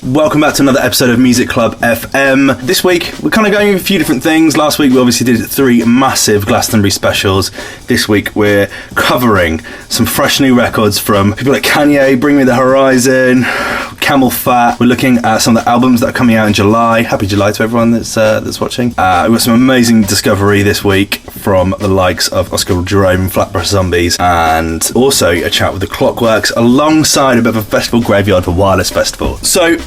Welcome back to another episode of Music Club FM. This week, we're kind of going over a few different things. Last week, we obviously did 3 massive Glastonbury specials. This week, we're covering some fresh new records from people like Kenney, Bring Me the Horizon, Camel Fat. We're looking at some of the albums that are coming out in July. Happy July to everyone that's watching. We've got some amazing discovery this week from the likes of Oscar Jerome, Flatbush Zombies, and also a chat with the Clockworks alongside a bit of a festival graveyard for Wireless Festival. So,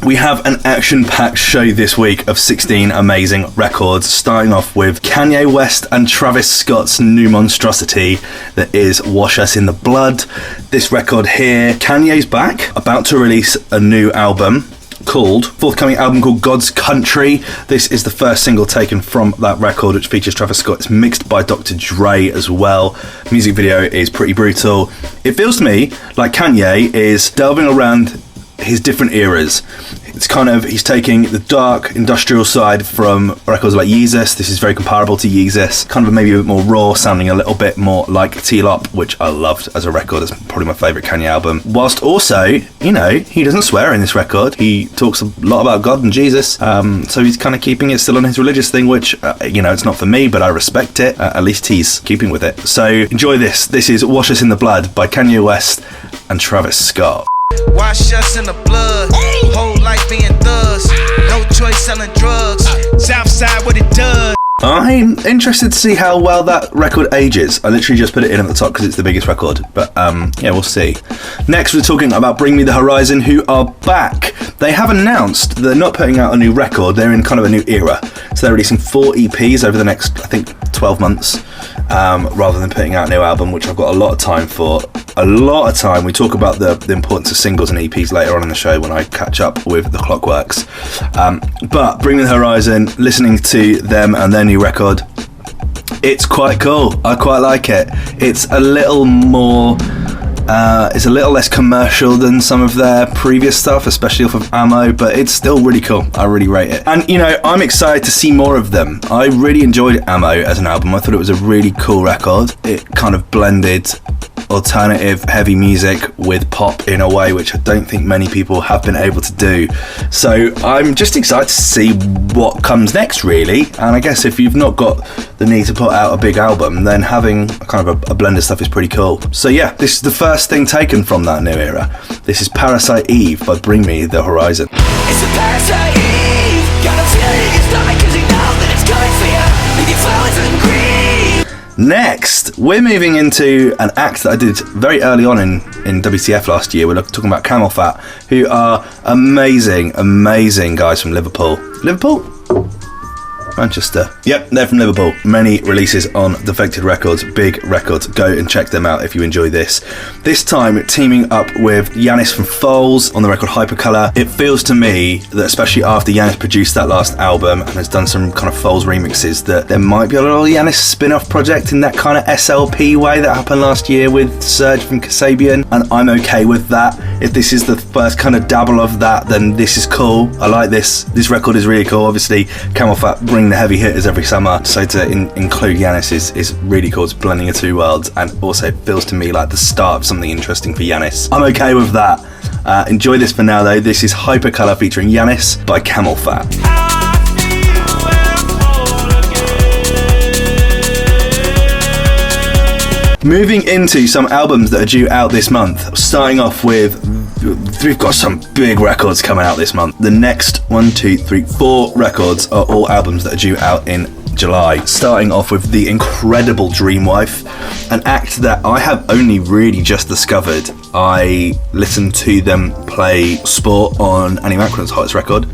we have an action-packed show this week of 16 amazing records, starting off with Kanye West and Travis Scott's new monstrosity that is Wash Us in the Blood. This record here, Kanye's back, about to release a new album forthcoming album called God's Country. This is the first single taken from that record, which features Travis Scott. It's mixed by Dr. Dre as well. Music video is pretty brutal. It feels to me like Kanye is delving around his different eras. It's kind of, he's taking the dark industrial side from records like Yeezus. This is very comparable to Yeezus. Kind of maybe a bit more raw, sounding a little bit more like T-Lop, which I loved as a record. It's probably my favourite Kanye album. Whilst also, you know, he doesn't swear in this record. He talks a lot about God and Jesus. So he's kind of keeping it still on his religious thing, which, it's not for me, but I respect it. At least he's keeping with it. So enjoy this. This is Wash Us in the Blood by Kanye West and Travis Scott. Wash us in the blood, whole life being thugs, no choice selling drugs, Southside what it does. I'm interested to see how well that record ages. I literally just put it in at the top because it's the biggest record, but we'll see. Next, we're talking about Bring Me the Horizon, who are back. They have announced they're not putting out a new record, they're in kind of a new era. So they're releasing 4 EPs over the next, I think, 12 months, rather than putting out a new album, which I've got a lot of time for. A lot of time. We talk about the importance of singles and EPs later on in the show when I catch up with the Clockworks. But Bring Me the Horizon, listening to them and their new record, it's quite cool. I quite like it. It's a little more... it's a little less commercial than some of their previous stuff, especially off of Ammo, but it's still really cool. I really rate it. And, I'm excited to see more of them. I really enjoyed Ammo as an album. I thought it was a really cool record. It kind of blended alternative heavy music with pop in a way which I don't think many people have been able to do. So I'm just excited to see what comes next, really. And I guess if you've not got the need to put out a big album, then having kind of a blend of stuff is pretty cool. So yeah, this is the first thing taken from that new era. This is Parasite Eve by Bring Me the Horizon. It's a Parasite Eve, gotta feel it in your stomach cause you know that it's coming for you, leave you flowers and green. Next, we're moving into an act that I did very early on in WTF last year. We're talking about Camel Fat, who are amazing guys from Liverpool. Liverpool? Manchester. Yep, they're from Liverpool. Many releases on Defected Records, big records. Go and check them out if you enjoy this. This time, teaming up with Yanis from Foals on the record Hypercolor. It feels to me that, especially after Yanis produced that last album and has done some kind of Foals remixes, that there might be a little Yanis spin-off project in that kind of SLP way that happened last year with Serge from Kasabian, and I'm okay with that. If this is the first kind of dabble of that, then this is cool. I like this. This record is really cool. Obviously, Camel Fat bring the heavy hitters every summer, so to include Yanis is really cool. It's blending the two worlds, and also it feels to me like the start of something interesting for Yanis. I'm okay with that. Enjoy this for now though. This is Hypercolor featuring Yanis by Camel Fat. Moving into some albums that are due out this month, starting off with, we've got some big records coming out this month. The next 4 records are all albums that are due out in July. Starting off with the incredible Dreamwife, an act that I have only really just discovered. I listened to them play Sport on Annie Macron's hottest record.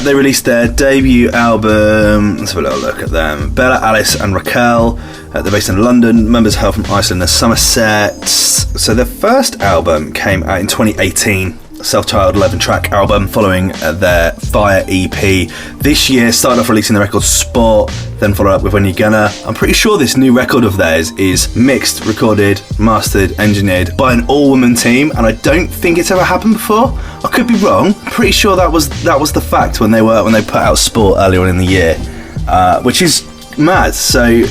They released their debut album. Let's have a little look at them. Bella, Alice and Raquel. They're based in London. Members hail from Iceland and Somerset. So their first album came out in 2018. Self-titled 11-track album following their Fire EP. This year started off releasing the record Sport, then followed up with When You Gonna. I'm pretty sure this new record of theirs is mixed, recorded, mastered, engineered by an all-woman team, and I don't think it's ever happened before. I could be wrong. I'm pretty sure that was the fact when they put out Sport earlier on in the year, which is mad. So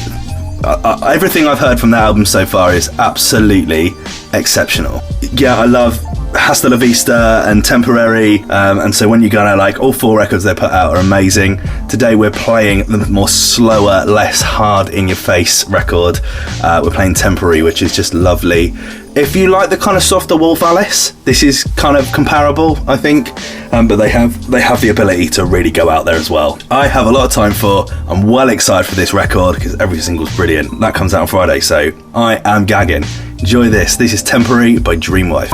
everything I've heard from that album so far is absolutely exceptional. Yeah, I love Hasta La Vista and Temporary, and so when you go out, like all 4 records they put out are amazing. Today we're playing the more slower, less hard in your face record. We're playing Temporary, which is just lovely. If you like the kind of softer Wolf Alice, this is kind of comparable, I think, but they have the ability to really go out there as well. I have a lot of time for. I'm well excited for this record because every single's brilliant. That comes out on Friday, so I am gagging. Enjoy this. This is Temporary by Dreamwife.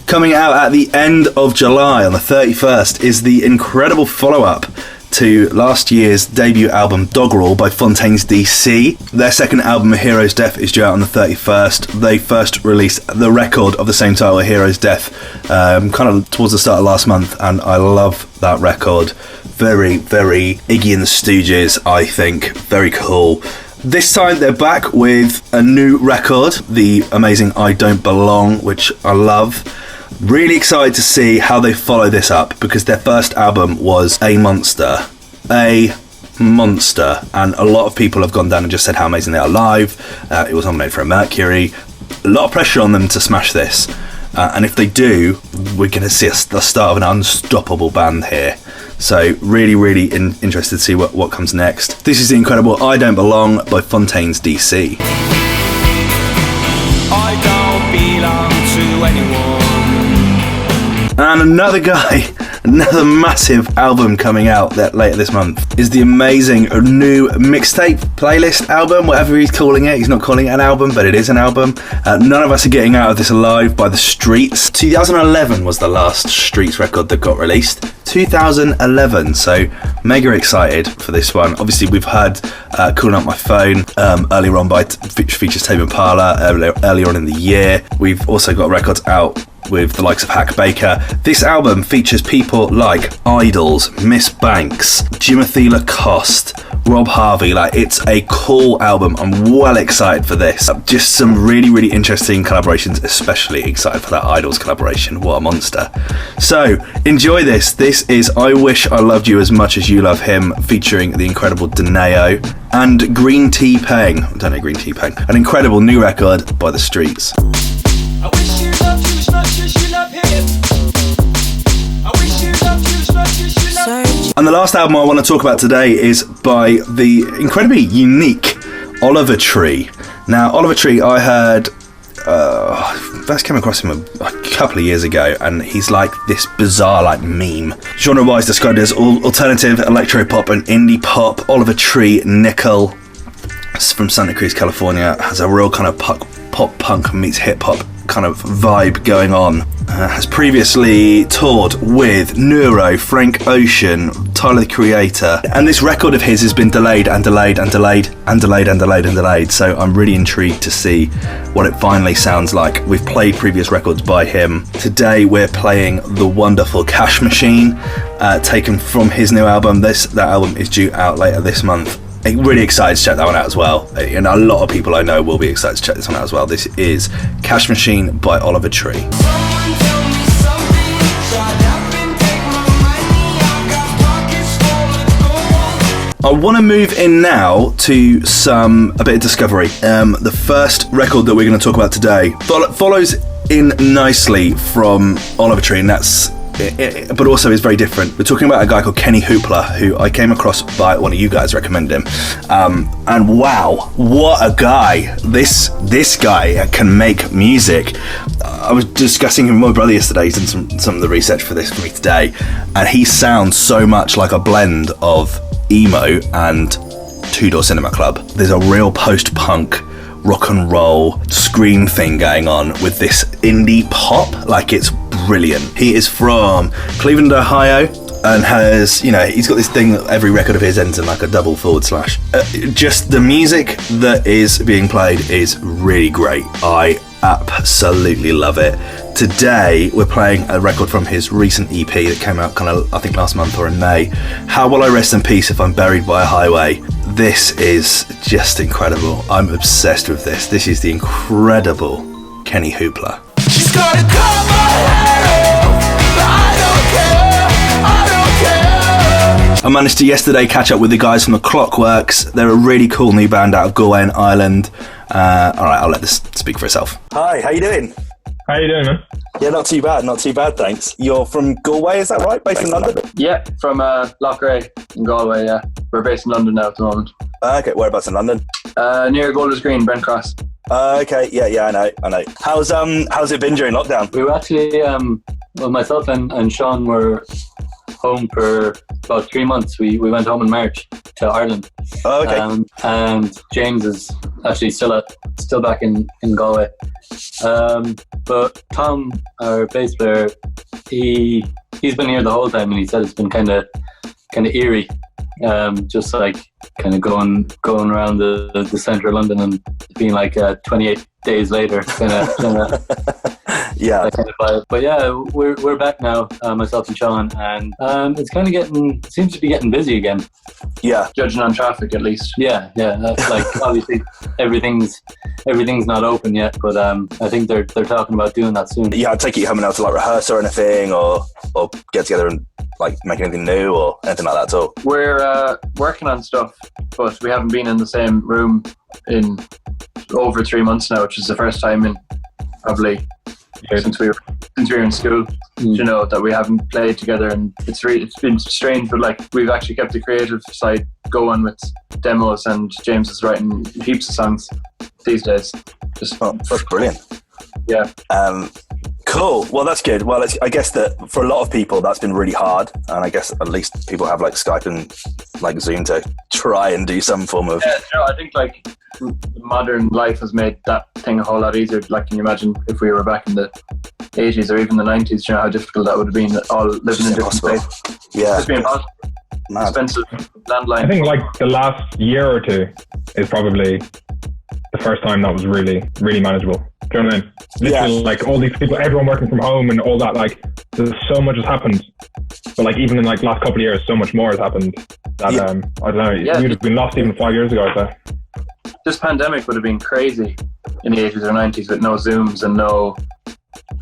Coming out at the end of July on the 31st is the incredible follow-up to last year's debut album Doggerel by Fontaines DC. Their second album, A Hero's Death, is due out on the 31st. They first released the record of the same title, A Hero's Death, kind of towards the start of last month, and I love that record. Very, very Iggy and the Stooges, I think. Very cool. This time they're back with a new record, the amazing I Don't Belong, which I love. Really excited to see how they follow this up, because their first album was a monster, and a lot of people have gone down and just said how amazing they are live. It was nominated for a Mercury. A lot of pressure on them to smash this, and if they do, we're going to see the start of an unstoppable band here. So really, really interested to see what comes next. This is the incredible I Don't Belong by Fontaines DC. I don't belong to anyone. And another massive album coming out later this month is the amazing new mixtape playlist album, whatever he's calling it. He's not calling it an album, but it is an album. None of Us Are Getting Out of This Alive by The Streets. 2011 was the last Streets record that got released. 2011, so mega excited for this one. Obviously we've heard Cooling Up My Phone earlier on which features Tame Impala earlier on in the year. We've also got records out with the likes of Hack Baker. This album features people like Idols, Miss Banks, Jimothy Lacoste, Rob Harvey. Like, it's a cool album. I'm well excited for this. Just some really, really interesting collaborations, especially excited for that Idols collaboration. What a monster. So enjoy this. This is I Wish I Loved You As Much As You Love Him, featuring the incredible Deneo and Green Tea Peng. I don't know Green Tea Peng. An incredible new record by The Streets. I wish you loved you as much as you love him. I wish you loved you as much as you love him. And the last album I want to talk about today is by the incredibly unique Oliver Tree. Now, Oliver Tree, I heard, first came across him a couple of years ago, and he's like this bizarre like meme. Genre-wise described as alternative, electro-pop and indie pop. Oliver Tree, Nickel, from Santa Cruz, California, has a real kind of pop punk meets hip-hop kind of vibe going on. Has previously toured with Neuro, Frank Ocean, Tyler the Creator, and this record of his has been delayed and delayed and delayed and delayed and delayed and delayed, so I'm really intrigued to see what it finally sounds like. We've played previous records by him. Today we're playing the wonderful Cash Machine, taken from his new album. That album is due out later this month. I'm really excited to check that one out as well, and a lot of people I know will be excited to check this one out as well. This is Cash Machine by Oliver Tree. I want to move in now to a bit of discovery. The first record that we're going to talk about today follows in nicely from Oliver Tree, and but also is very different. We're talking about a guy called Kenney Hoopla, who I came across by one of you guys recommended him, and wow, what a guy! This guy can make music. I was discussing him with my brother yesterday. He's done some of the research for this for me today, and he sounds so much like a blend of emo and Two Door Cinema Club. There's a real post-punk rock and roll scream thing going on with this indie pop. Like, it's brilliant. He is from Cleveland, Ohio, and has, he's got this thing that every record of his ends in like a double // just the music that is being played is really great. I absolutely love it. Today we're playing a record from his recent EP that came out I think last month or in May. How Will I Rest in Peace If I'm Buried by a Highway? This is just incredible. I'm obsessed with this. This is the incredible Kenney Hoopla. She's gonna cut my hair off, but I don't care, I managed to yesterday catch up with the guys from the Clockworks. They're a really cool new band out of Galway in Ireland. Alright, I'll let this speak for itself. Hi, how you doing? How you doing, man? Yeah, not too bad, thanks. You're from Galway, is that right? Based in London? Yeah, from Loughrea in Galway, yeah. We're based in London now at the moment. Okay, whereabouts in London? Near Golders Green, Brent Cross. Okay, yeah, I know. How's it been during lockdown? We were actually, myself and Sean were home for about 3 months. We went home in March to Ireland. Oh, okay. And James is actually still back in Galway. But Tom, our bass player, he's been here the whole time, and he said it's been kind of eerie, just like kind of going around the centre of London and being like 28 days later, kind of yeah. That kind of vibe. But yeah, we're back now, myself and Sean, and it's kind of seems to be getting busy again. Yeah, judging on traffic at least. Yeah. That's like obviously everything's not open yet, but I think they're talking about doing that soon. Yeah, I take it you're coming out to like rehearse or anything, or get together and like make anything new or anything like that at all. We're working on stuff, but we haven't been in the same room in over 3 months now, which is the first time in probably since we were in school. You know, that we haven't played together, and it's been strange, but like we've actually kept the creative side going with demos, and James is writing heaps of songs these days. That's brilliant. Yeah. Cool. Well, that's good. Well, I guess that for a lot of people that's been really hard, and I guess at least people have like Skype and like Zoom to try and do some form of. Yeah, I think like modern life has made that thing a whole lot easier. Like, can you imagine if we were back in the 80s or even the 90s? You know how difficult that would have been, all living in different places. Yeah, it's been impossible. Mad. Expensive landline. I think like the last year or two is probably the first time that was really, really manageable. Do you know what I mean? Literally, like all these people, everyone working from home and all that, like there's so much has happened. But like even in like last couple of years, so much more has happened that I don't know, you'd have been lost even 5 years ago, I'd say. This pandemic would have been crazy in the 80s or 90s with no Zooms and no,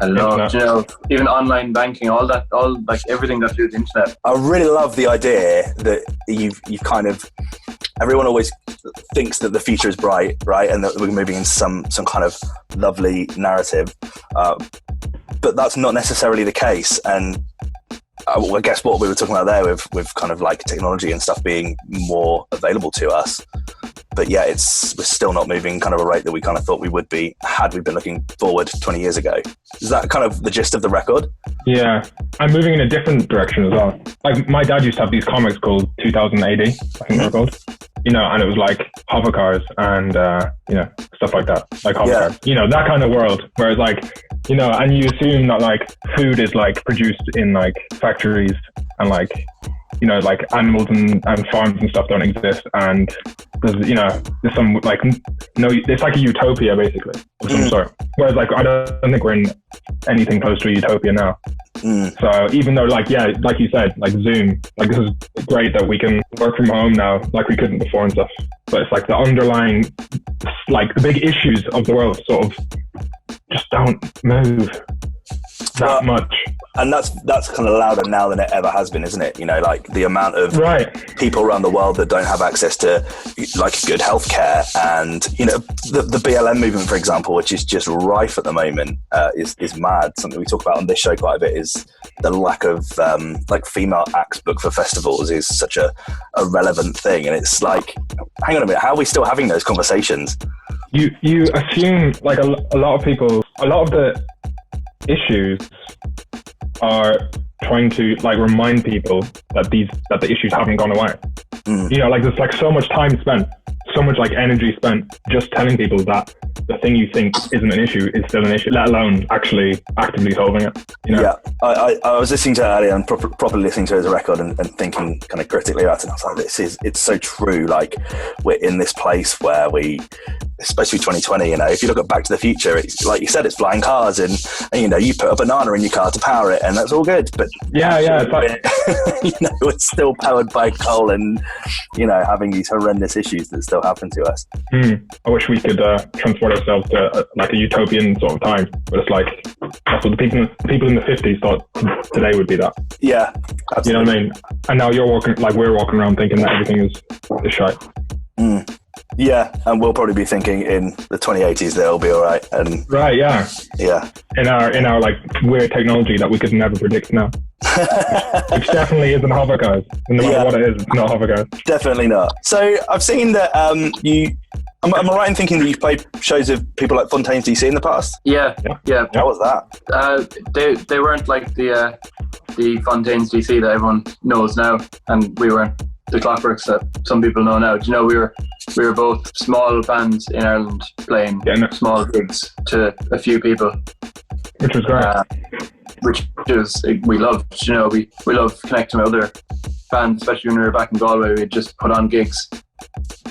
I don't know, you know, even online banking, all like everything got through the internet. I really love the idea that you've kind of, everyone always thinks that the future is bright, right? And that we're moving into some kind of lovely narrative. But that's not necessarily the case. And I guess what we were talking about there with kind of like technology and stuff being more available to us. But yeah, we're still not moving kind of a rate that we kind of thought we would be had we been looking forward 20 years ago. Is that kind of the gist of the record? Yeah, I'm moving in a different direction as well. Like my dad used to have these comics called 2000 AD, I think they were called. You know, and it was like hover cars and, you know, stuff like that. Like hover cars. You know, that kind of world. Whereas like, you know, and you assume that like food is like produced in like factories and like, you know, like animals and farms and stuff don't exist, and there's, you know, there's some like it's like a utopia basically of some sort. Whereas like I don't think we're in anything close to a utopia now. So even though like like you said, like Zoom, like this is great that we can work from home now like we couldn't before and stuff, but it's like the underlying, like the big issues of the world sort of just don't move that much. And that's kind of louder now than it ever has been, isn't it? You know, like the amount of people around the world that don't have access to like good healthcare, and you know, the BLM movement, for example, which is just rife at the moment, is mad. Something we talk about on this show quite a bit is the lack of like female acts booked for festivals is such a relevant thing, and it's like, hang on a minute, how are we still having those conversations? You assume like a lot of people, a lot of the issues are trying to like remind people that the issues haven't gone away. You know, like there's like so much time spent, so much like energy spent just telling people that the thing you think isn't an issue is still an issue, let alone actually actively solving it. You know? Yeah, I was listening to it earlier and properly listening to it as a record and thinking kind of critically about it. And I was like, it's so true. Like we're in this place where especially 2020, you know, if you look at Back to the Future, it's like you said, it's flying cars and you know, you put a banana in your car to power it and that's all good. But it's like, you know, it's still powered by coal and, you know, having these horrendous issues that still happen to us. I wish we could transport ourselves to like a utopian sort of time, but it's like That's what the people in the 50s thought today would be that. Yeah, absolutely. You know what I mean? And now we're walking around thinking that everything is shite. Yeah, and we'll probably be thinking in the 2080s that it'll be all right. And Right, yeah. yeah, In our like weird technology that we could never predict now. Which definitely isn't hover cars. No matter what it is, it's not hover cars. Definitely not. So I've seen that am I right in thinking that you've played shows of people like Fontaines DC in the past? Yeah. How was that? They weren't like the Fontaines DC that everyone knows now, and we weren't the Clockworks that some people know now. Do you know, we were both small bands in Ireland playing small gigs to a few people, which was great. Which is we loved. You know, we love connecting with other bands, especially when we were back in Galway. We'd just put on gigs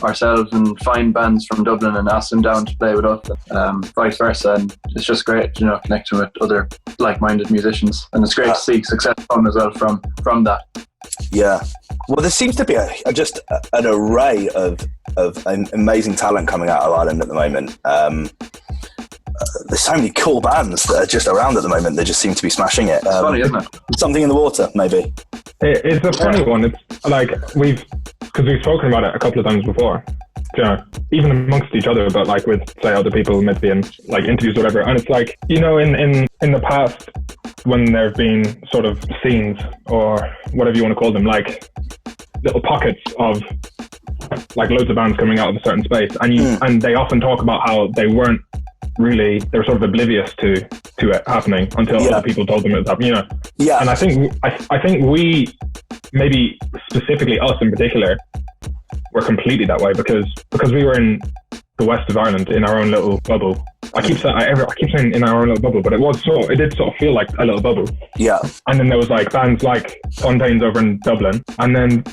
ourselves and find bands from Dublin and ask them down to play with us, vice versa. And it's just great, you know, connecting with other like-minded musicians, and it's great to see success come as well from that. Yeah. Well, there seems to be just an array of amazing talent coming out of Ireland at the moment. There's so many cool bands that are just around at the moment. They just seem to be smashing it. It's funny, isn't it? Something in the water, maybe. It's a funny one. It's like we've spoken about it a couple of times before. You know, even amongst each other, but like with, say, other people maybe in like interviews or whatever. And it's like, you know, in the past, when there have been sort of scenes or whatever you want to call them, like little pockets of like loads of bands coming out of a certain space, and they often talk about how they were sort of oblivious to it happening until other people told them it was happening, you know. Yeah. And I think we, maybe specifically us in particular, were completely that way because we were in the west of Ireland in our own little bubble. I keep saying in our own little bubble, but it did sort of feel like a little bubble. Yeah. And then there was like bands like Fontaines over in Dublin, and then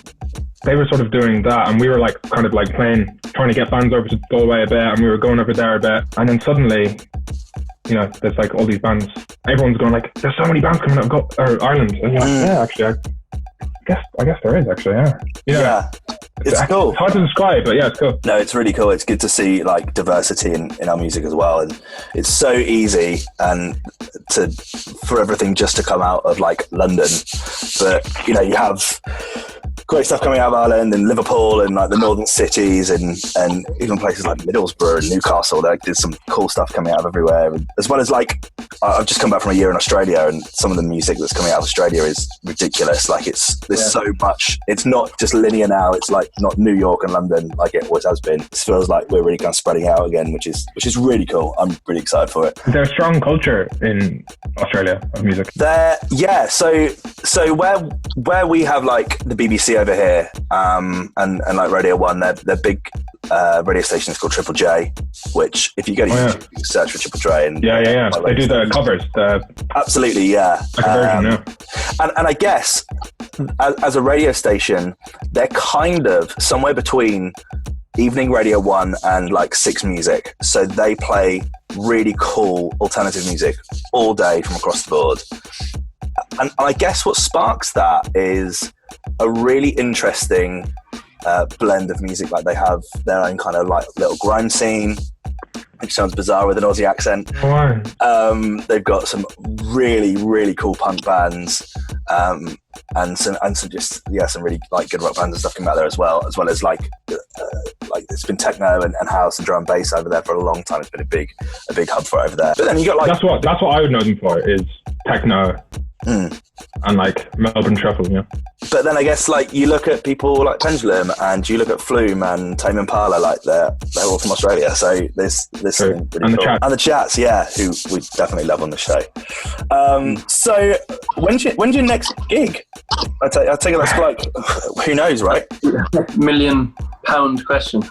they were sort of doing that, and we were like kind of like trying to get bands over to Galway a bit, and we were going over there a bit, and then suddenly, you know, there's like all these bands. Everyone's going like, there's so many bands coming out of Ireland. And you're like, yeah, actually, I guess there is actually, yeah. You know, yeah. It's cool. It's hard to describe, but yeah, it's cool. No, it's really cool. It's good to see like diversity in our music as well, and it's so easy and for everything just to come out of like London, but you know, you have great stuff coming out of Ireland and Liverpool and like the northern cities and even places like Middlesbrough and Newcastle. There's some cool stuff coming out of everywhere, as well as like I've just come back from a year in Australia, and some of the music that's coming out of Australia is ridiculous. Like there's so much. It's not just linear now. It's like not New York and London like it always has been. It feels like we're really kind of spreading out again, which is really cool. I'm really excited for it. There's a strong culture in Australia of music. So where we have like the BBC over here, and like Radio 1, they're big radio stations called Triple J, which if you go to YouTube, you can search for Triple J. And yeah. They do the covers. Absolutely, yeah. Like a version, yeah. And I guess as a radio station, they're kind of somewhere between Evening Radio 1 and like Six Music. So they play really cool alternative music all day from across the board. And I guess what sparks that is a really interesting blend of music. Like they have their own kind of like little grime scene, which sounds bizarre with an Aussie accent. They've got some really, really cool punk bands, and some really like good rock bands and stuff coming out there as well as like it's been techno and house and drum and bass over there for a long time. It's been a big hub for it over there. But then you got like that's what I would know them for is techno. And like Melbourne Shuffle, yeah. But then I guess like you look at people like Pendulum and you look at Flume and Tame Impala, like they're all from Australia. So there's something pretty cool. And the Chats, yeah, who we definitely love on the show. So when's your next gig? I take it that's like who knows, right? £1 million question.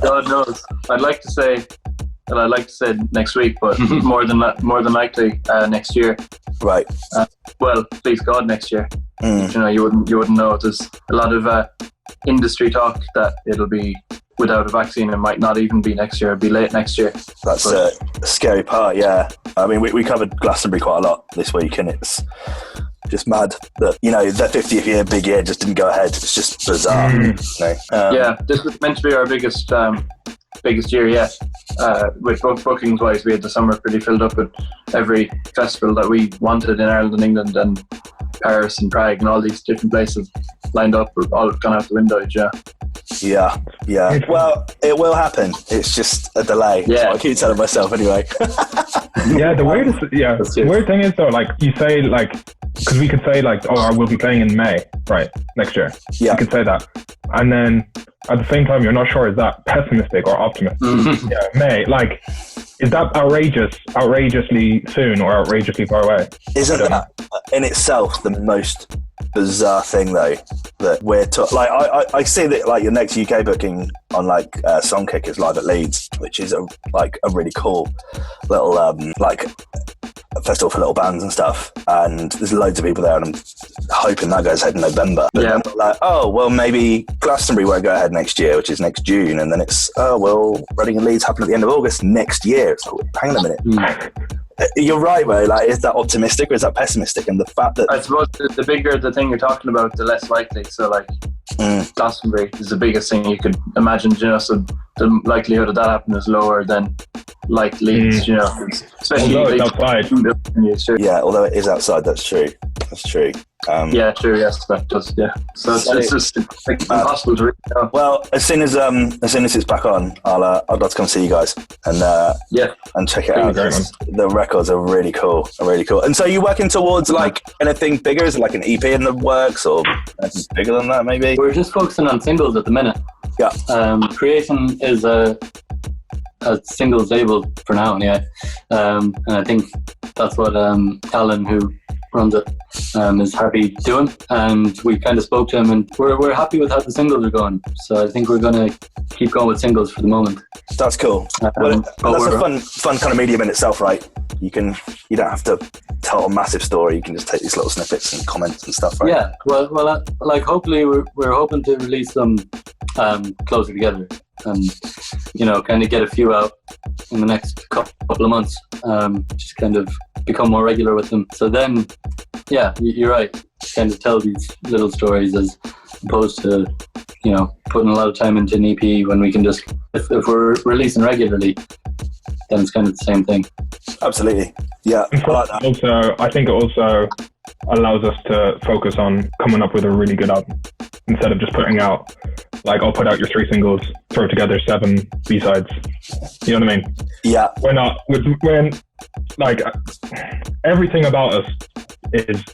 God knows. I'd like to say next week, but more than likely next year. Right. Well, please God, next year. You know, you wouldn't know. There's a lot of industry talk that it'll be without a vaccine. It might not even be next year. It'll be late next year. That's a scary part. Yeah. I mean, we covered Glastonbury quite a lot this week, and it's just mad that, you know, that 50th year big year just didn't go ahead. It's just bizarre. You know? Yeah, this was meant to be our biggest biggest year yet. With bookings wise, we had the summer pretty filled up with every festival that we wanted in Ireland and England and Paris and Prague and all these different places lined up. All gone out the window. Yeah. Well, it will happen. It's just a delay. Yeah. So I keep telling myself anyway. Yeah, the weird thing is though, like you say, like, because we could say like, oh, I will be playing in May, right, next year. Yeah. You could say that, and then at the same time, you're not sure is that pessimistic or optimistic. Yeah, May, like, is that outrageously soon or outrageously far away? Isn't that in itself the most bizarre thing though, that we're like I see that like your next UK booking on like Songkick is live at Leeds, which is a really cool little like a festival for little bands and stuff, and there's loads of people there, and I'm hoping that goes ahead in November. But then they're like, oh well, maybe Glastonbury won't go ahead next year, which is next June, and then it's Reading and Leeds happen at the end of August next year. It's like, hang on a minute. You're right, Ray. Like, is that optimistic or is that pessimistic? And the fact that I suppose the bigger the thing you're talking about, the less likely. So, like, Glastonbury is the biggest thing you could imagine. So the likelihood of that happening is lower than like Leeds. Especially although Leeds. It's outside. Yeah, although it is outside, that's true. That's true. Yeah, true. Yes, that does. Yeah. So it's just impossible to read. Well, as soon as it's back on, I'd love to come see you guys and and check it out. The records are really cool. And so you're working towards like anything bigger? Is it like an EP in the works or anything bigger than that? Maybe we're just focusing on singles at the minute. Yeah. Creation is a singles label for now, and I think that's what Alan, who runs it, is happy doing, and we kind of spoke to him, and we're happy with how the singles are going. So I think we're going to keep going with singles for the moment. That's cool. Well, that's a fun kind of medium in itself, right? You don't have to tell a massive story. You can just take these little snippets and comments and stuff, right? Yeah. Well, like hopefully we're hoping to release them closer together, and kind of get a few out in the next couple of months. Just kind of become more regular with them. So then, yeah, you're right. Kind of tell these little stories as opposed to, putting a lot of time into an EP when we can just, if we're releasing regularly, then it's kind of the same thing. Absolutely. Yeah. I like that. Also, I think it also allows us to focus on coming up with a really good album instead of just putting out, like, I'll put out your 3 singles, throw together 7 B-sides. You know what I mean? Yeah. When like, everything about us is,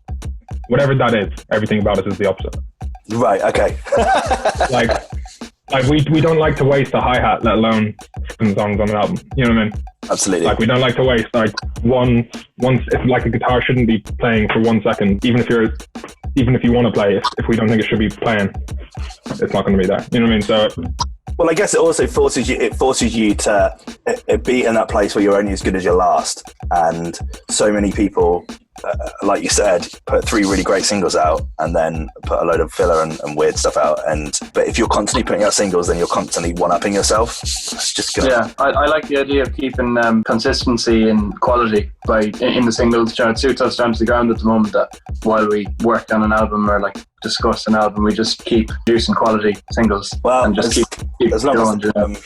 whatever that is, everything about us is the opposite. Right, okay. like we don't like to waste a hi-hat, let alone 7 songs on an album. You know what I mean? Absolutely. Like, we don't like to waste, like, if like a guitar shouldn't be playing for 1 second, even if you want to play, if we don't think it should be playing, it's not going to be there. You know what I mean? So, well, I guess it also forces you to be in that place where you're only as good as your last. And so many people, like you said, put 3 really great singles out and then put a load of filler and weird stuff out. But if you're constantly putting out singles, then you're constantly one-upping yourself. It's just gonna... Yeah, I like the idea of keeping consistency and quality in the singles. It suits us down to the ground at the moment that while we work on an album or like discuss an album, we just keep producing quality singles. Well, and just keep as long going.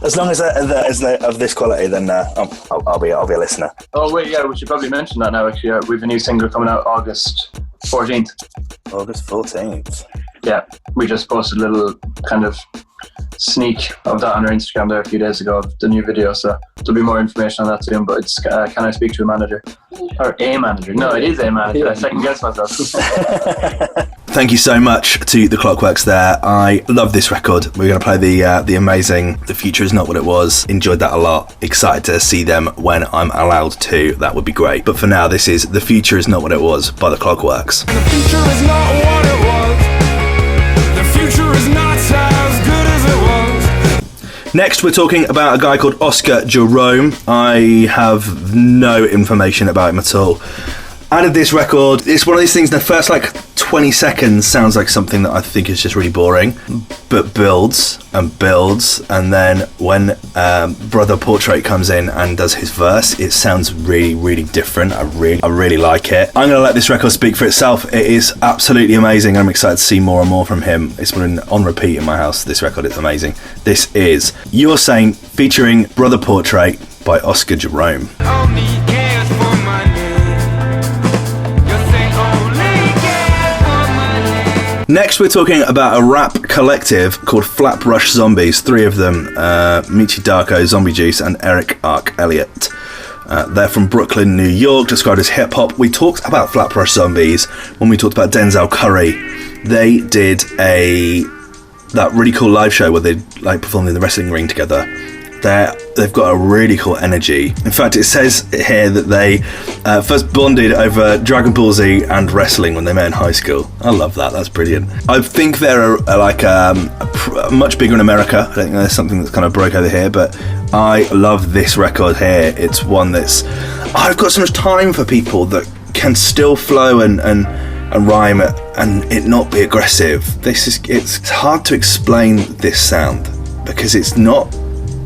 As long as they're of this quality, then I'll be a listener. Oh wait, yeah, we should probably mention that now. Actually, we have a new single coming out August 14th. August 14th. Yeah, we just posted a little kind of sneak of that on our Instagram there a few days ago of the new video, so there'll be more information on that soon. But it's Can I Speak to a Manager? Or a manager? No, it is a manager. I second guess myself. Thank you so much to the Clockworks there. I love this record. We're going to play the amazing The Future Is Not What It Was. Enjoyed that a lot. Excited to see them when I'm allowed to. That would be great. But for now, this is The Future Is Not What It Was by the Clockworks. The future is not what it was. The future is not as good as it was. Next, we're talking about a guy called Oscar Jerome. I have no information about him at all. Added this record. It's one of these things, the first like 20 seconds sounds like something that I think is just really boring, but builds, and then when Brother Portrait comes in and does his verse, it sounds really, really different. I really like it. I'm going to let this record speak for itself. It is absolutely amazing. I'm excited to see more and more from him. It's been on repeat in my house. This record is amazing. This is You're Saying featuring Brother Portrait by Oscar Jerome. Only cares for money. You're saying only cares for money. Next, we're talking about a rap collective called Flatbrush Zombies. 3 of them, Michi Darko, Zombie Juice, and Eric Ark Elliott. They're from Brooklyn, New York, described as hip-hop. We talked about Flatbrush Zombies when we talked about Denzel Curry. They did that really cool live show where they like performed in the wrestling ring together. They've got a really cool energy. In fact, it says here that they first bonded over Dragon Ball Z and wrestling when they met in high school. I love that. That's brilliant. I think they're much bigger in America. I think there's something that's kind of broke over here, but I love this record here. It's one that's... I've got so much time for people that can still flow and rhyme and it not be aggressive. It's hard to explain this sound because it's not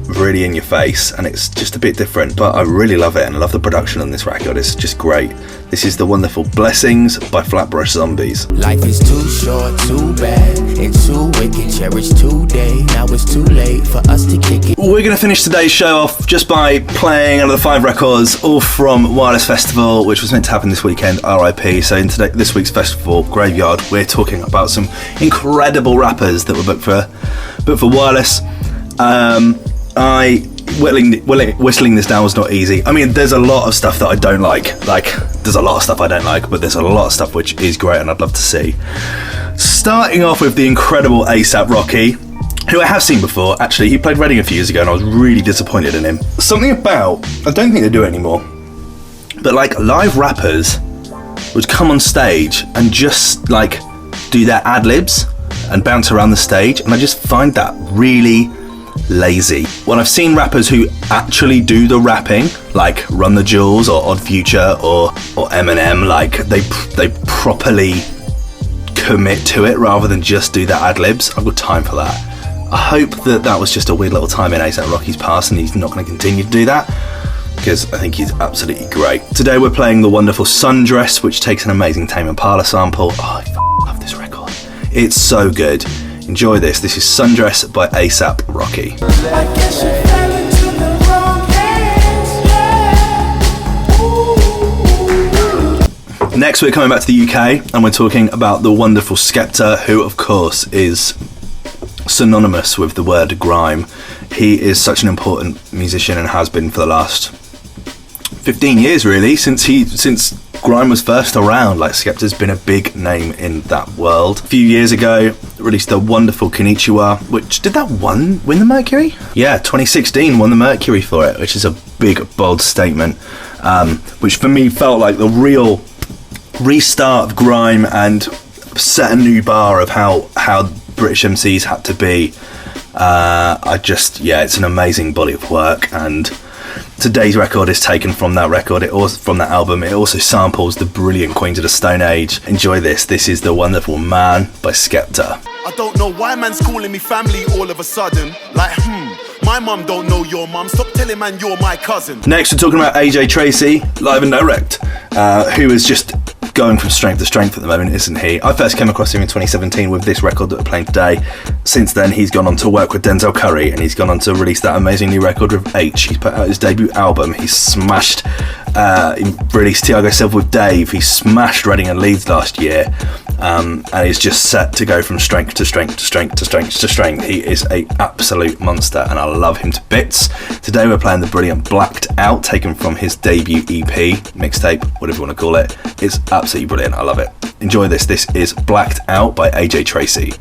really in your face and it's just a bit different, but I really love it and I love the production on this record. It's just great. This is the wonderful Blessings by Flatbrush Zombies. Life is too short, too bad, and too wicked. Cherish today, now it's too late for us to kick it. We're going to finish today's show off just by playing another 5 records, all from Wireless Festival, which was meant to happen this weekend, RIP. So in this week's festival, Graveyard, we're talking about some incredible rappers that were booked for Wireless. Whistling this down was not easy. I mean, there's a lot of stuff that I don't like. There's a lot of stuff I don't like, but there's a lot of stuff which is great and I'd love to see. Starting off with the incredible A$AP Rocky, who I have seen before. Actually, he played Reading a few years ago and I was really disappointed in him. Something about, I don't think they do it anymore, but like live rappers would come on stage and just like do their ad-libs and bounce around the stage, and I just find that really lazy. When I've seen rappers who actually do the rapping, like Run the Jewels or Odd Future or Eminem, like they properly commit to it rather than just do their ad-libs. I've got time for that. I hope that was just a weird little time in A$AP Rocky's past and he's not going to continue to do that, because I think he's absolutely great. Today we're playing the wonderful Sundress, which takes an amazing Tame Impala sample. Oh, I love this record. It's so good. Enjoy this. This is Sundress by A$AP Rocky. I guess you fell into the wrong hands, yeah. Next, we're coming back to the UK and we're talking about the wonderful Skepta, who, of course, is synonymous with the word grime. He is such an important musician and has been for the last 15 years, really, since grime was first around. Like, Skepta's been a big name in that world. A few years ago, released the wonderful Konnichiwa, which did that win the Mercury? Yeah, 2016 won the Mercury for it, which is a big, bold statement, which for me felt like the real restart of grime and set a new bar of how British MCs had to be. It's an amazing body of work, and today's record is taken from that record. From that album. It also samples the brilliant Queens of the Stone Age. Enjoy this. This is The Wonderful Man by Skepta. I don't know why man's calling me family all of a sudden. Like, my mum don't know your mum. Stop telling man you're my cousin. Next, we're talking about AJ Tracey, live and direct, who is just going from strength to strength at the moment, isn't he? I first came across him in 2017 with this record that we're playing today. Since then, he's gone on to work with Denzel Curry, and he's gone on to release that amazing new record with H. He's put out his debut album. He's smashed. He released Tiago Silva with Dave. He smashed Reading and Leeds last year, and he's just set to go from strength to strength to strength to strength to strength. He is an absolute monster, and I love him to bits. Today we're playing the brilliant Blacked Out, taken from his debut EP, mixtape, whatever you want to call it. It's absolutely brilliant. I love it. Enjoy this. This is Blacked Out by AJ Tracey.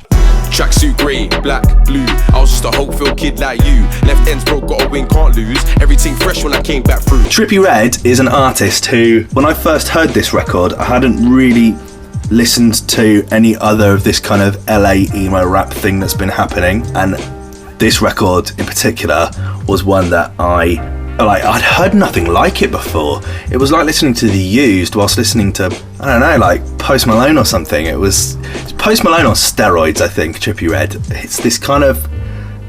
Tracksuit grey, black, blue. I was just a hope-filled kid like you. Left ends broke, got a win, can't lose. Everything fresh when I came back through. Trippie Redd is an artist who, when I first heard this record, I hadn't really listened to any other of this kind of LA emo rap thing that's been happening, and this record in particular was one that I like, I'd heard nothing like it before. It was like listening to The Used whilst listening to, I don't know, like Post Malone or something. It's Post Malone on steroids, I think, Trippie Redd. It's this kind of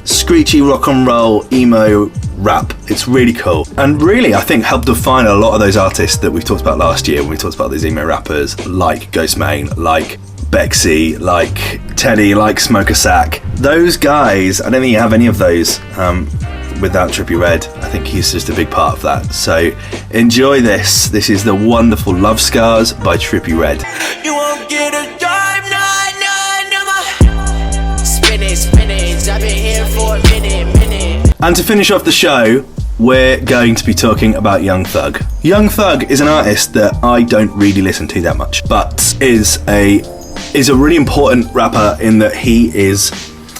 screechy rock and roll emo rap. It's really cool, and really I think helped define a lot of those artists that we've talked about last year when we talked about these emo rappers like Ghostmane, like Bexy, like Teddy, like Smoker Sack. Those guys, I don't think you have any of those without Trippie Redd. I think he's just a big part of that. So enjoy this. This is the wonderful Love Scars by Trippie Redd. You won't get a drive, no. Spinach, I've been here for a minute. And to finish off the show, we're going to be talking about Young Thug. Young Thug is an artist that I don't really listen to that much, but is a really important rapper in that he is,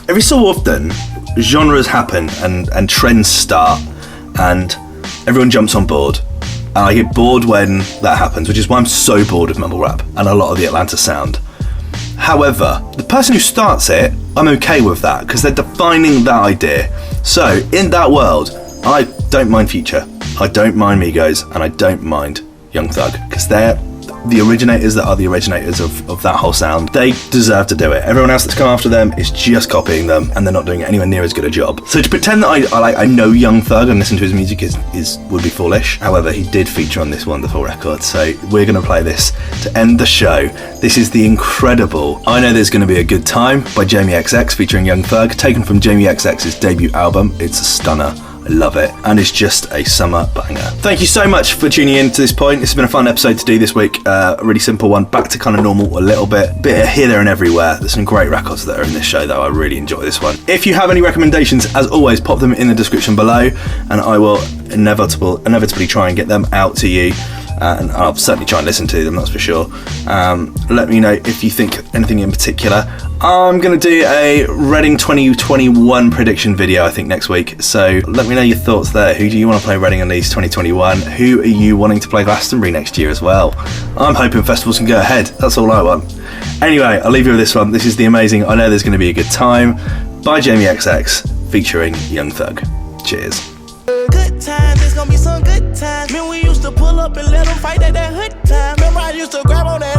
every so often, genres happen and trends start and everyone jumps on board. And I get bored when that happens, which is why I'm so bored of mumble rap and a lot of the Atlanta sound. However, the person who starts it, I'm okay with that because they're defining that idea. So in that world, I don't mind Future, I don't mind Migos, and I don't mind Young Thug because they're the originators that are the originators of that whole sound. They deserve to do it. Everyone else that's come after them is just copying them, and they're not doing anywhere near as good a job. So to pretend that I know Young Thug and listen to his music would be foolish. However, he did feature on this wonderful record, so we're going to play this to end the show. This is the incredible I Know There's Gonna Be a Good Time by Jamie XX featuring Young Thug, taken from Jamie XX's debut album. It's a stunner. I love it, and it's just a summer banger. Thank you so much for tuning in to this point. It's been a fun episode to do this week. A really simple one, back to kind of normal a little bit of here, there and everywhere. There's some great records that are in this show though. I really enjoy this one. If you have any recommendations, as always, pop them in the description below and I will inevitably try and get them out to you. And I'll certainly try and listen to them, that's for sure. Let me know if you think anything in particular. I'm going to do a Reading 2021 prediction video, I think, next week. So let me know your thoughts there. Who do you want to play Reading Unleashed 2021? Who are you wanting to play Glastonbury next year as well? I'm hoping festivals can go ahead. That's all I want. Anyway, I'll leave you with this one. This is the amazing I Know There's Going to Be a Good Time by Jamie XX featuring Young Thug. Cheers. Good times, there's gonna be some good times. Man, we used to pull up and let them fight at that hood time. Remember I used to grab on that